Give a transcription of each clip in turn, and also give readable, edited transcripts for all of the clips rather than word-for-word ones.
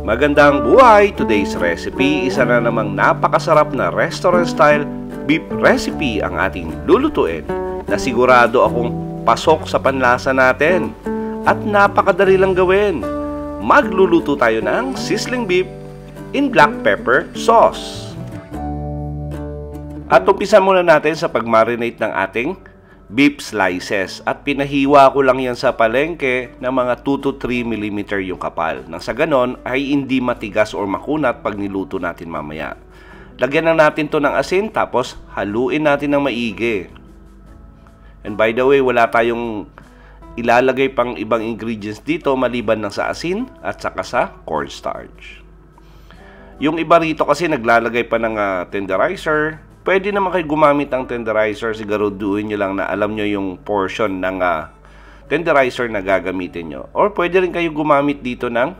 Magandang buhay! Today's recipe, isa na namang napakasarap na restaurant-style beef recipe ang ating lulutuin na sigurado akong pasok sa panlasa natin at napakadali lang gawin. Magluluto tayo ng sizzling beef in black pepper sauce. At umpisa muna natin sa pag-marinate ng ating beef slices at pinahiwa ko lang yan sa palengke ng mga 2 to 3 mm yung kapal. Nang sa ganon ay hindi matigas or makunat pag niluto natin mamaya. Lagyan lang natin to ng asin tapos haluin natin ng maigi. And by the way, wala tayong ilalagay pang ibang ingredients dito maliban ng sa asin at saka sa cornstarch. Yung iba rito kasi naglalagay pa ng tenderizer. Pwede naman kayo gumamit ng tenderizer, siguraduhin nyo lang na alam nyo yung portion ng tenderizer na gagamitin nyo. Or pwede rin kayo gumamit dito ng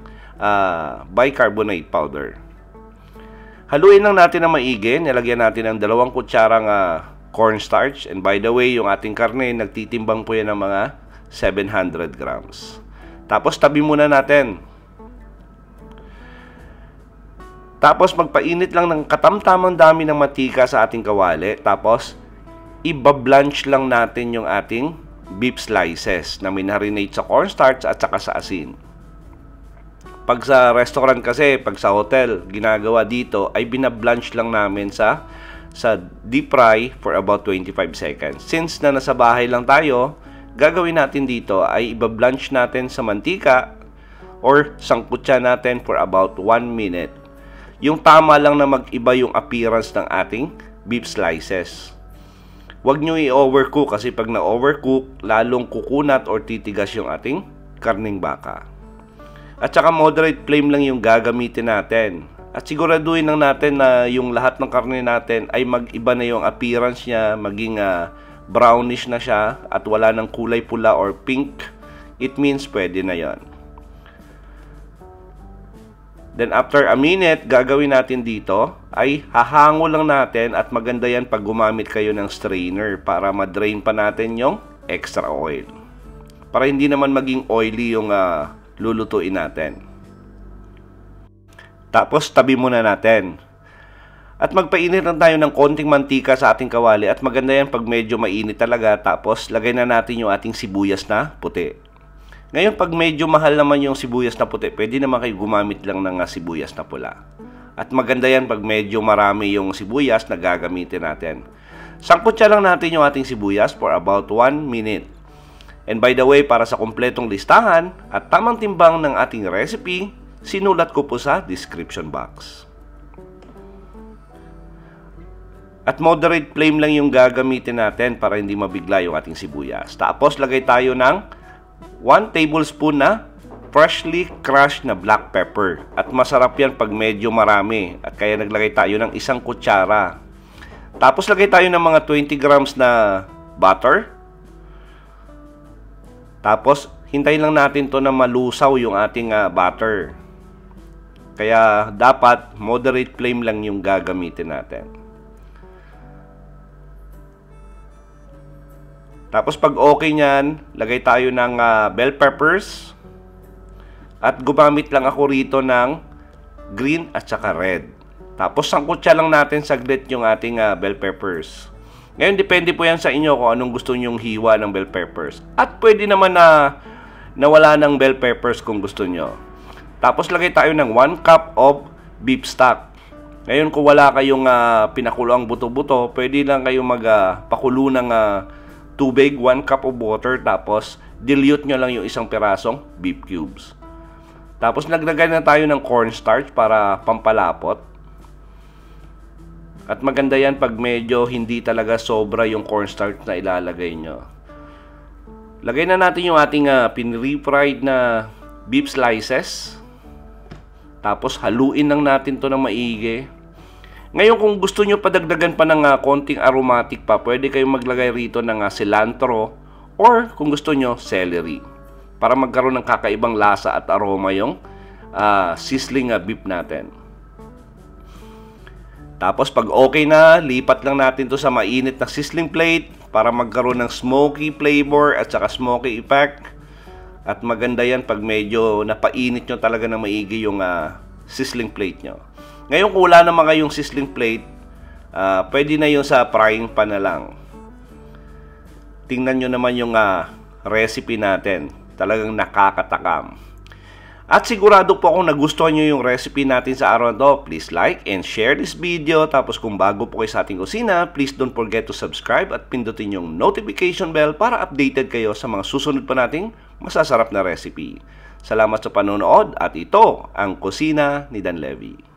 bicarbonate powder. Haluin lang natin ng maigi, nilagyan natin ng 2 kutsarang cornstarch. And by the way, yung ating karne, nagtitimbang po yan ng mga 700 grams. Tapos tabi muna natin. Tapos magpainit lang ng katamtamang dami ng matika sa ating kawali. Tapos ibablanch lang natin yung ating beef slices na minarinate sa cornstarch at saka sa asin. Pag sa restaurant kasi, pag sa hotel, ginagawa dito ay binablanch lang namin sa deep fry for about 25 seconds. Since na nasa bahay lang tayo, gagawin natin dito ay ibablanch natin sa mantika or sangkutsa natin for about 1 minute. Yung tama lang na mag-iba yung appearance ng ating beef slices. Huwag nyo i-overcook kasi pag na-overcook, lalong kukunat or titigas yung ating karning baka. At saka moderate flame lang yung gagamitin natin. At siguraduhin lang natin na yung lahat ng karne natin ay mag-iba na yung appearance niya, maging brownish na siya at wala ng kulay pula or pink. It means pwede na yon. Then after a minute, gagawin natin dito ay hahango lang natin at maganda yan pag gumamit kayo ng strainer para ma-drain pa natin yung extra oil. Para hindi naman maging oily yung lulutuin natin. Tapos tabi muna natin. At magpainit lang tayo ng konting mantika sa ating kawali at maganda yan pag medyo mainit talaga. Tapos lagay na natin yung ating sibuyas na puti. Ngayon, pag medyo mahal naman yung sibuyas na puti, pwede naman kayo gumamit lang ng sibuyas na pula. At maganda yan pag medyo marami yung sibuyas na gagamitin natin. Sangkutsa lang natin yung ating sibuyas for about 1 minute. And by the way, para sa kumpletong listahan at tamang timbang ng ating recipe, sinulat ko po sa description box. At moderate flame lang yung gagamitin natin para hindi mabigla yung ating sibuyas. Tapos lagay tayo ng 1 tablespoon na freshly crushed na black pepper. At masarap yan pag medyo marami. At kaya naglagay tayo ng 1 kutsara. Tapos lagay tayo ng mga 20 grams na butter. Tapos hintayin lang natin to na malusaw yung ating butter. Kaya dapat moderate flame lang yung gagamitin natin. Tapos pag okay nyan, lagay tayo ng bell peppers. At gumamit lang ako rito ng green at saka red. Tapos sangkutsa lang natin saglit yung ating bell peppers. Ngayon, depende po yan sa inyo kung anong gusto nyong hiwa ng bell peppers. At pwede naman na nawala ng bell peppers kung gusto nyo. Tapos lagay tayo ng 1 cup of beef stock. Ngayon, kung wala kayong pinakulo ang buto-buto, pwede lang kayong magpakulo ng tubig, 1 cup of water, tapos dilute nyo lang yung 1 pirasong beef cubes. Tapos naglagay na tayo ng cornstarch para pampalapot. At maganda yan pag medyo hindi talaga sobra yung cornstarch na ilalagay nyo. Lagay na natin yung ating pinrefried na beef slices. Tapos haluin lang natin to ng maigi. Ngayon, kung gusto nyo padagdagan pa ng konting aromatic pa, pwede kayong maglagay rito ng cilantro or kung gusto nyo, celery. Para magkaroon ng kakaibang lasa at aroma yung sizzling beef natin. Tapos pag okay na, lipat lang natin to sa mainit na sizzling plate para magkaroon ng smoky flavor at saka smoky effect. At maganda yan pag medyo napainit nyo talaga ng maigi yung sizzling plate nyo. Ngayon kung wala naman kayong sizzling plate, pwede na yung sa frying pan na lang. Tingnan nyo naman yung recipe natin. Talagang nakakatakam. At sigurado po kung nagustuhan nyo yung recipe natin sa araw na to, please like and share this video. Tapos kung bago po kayo sa ating kusina, please don't forget to subscribe at pindutin yung notification bell para updated kayo sa mga susunod pa nating masasarap na recipe. Salamat sa panonood at ito ang Kusina ni Dan Levy.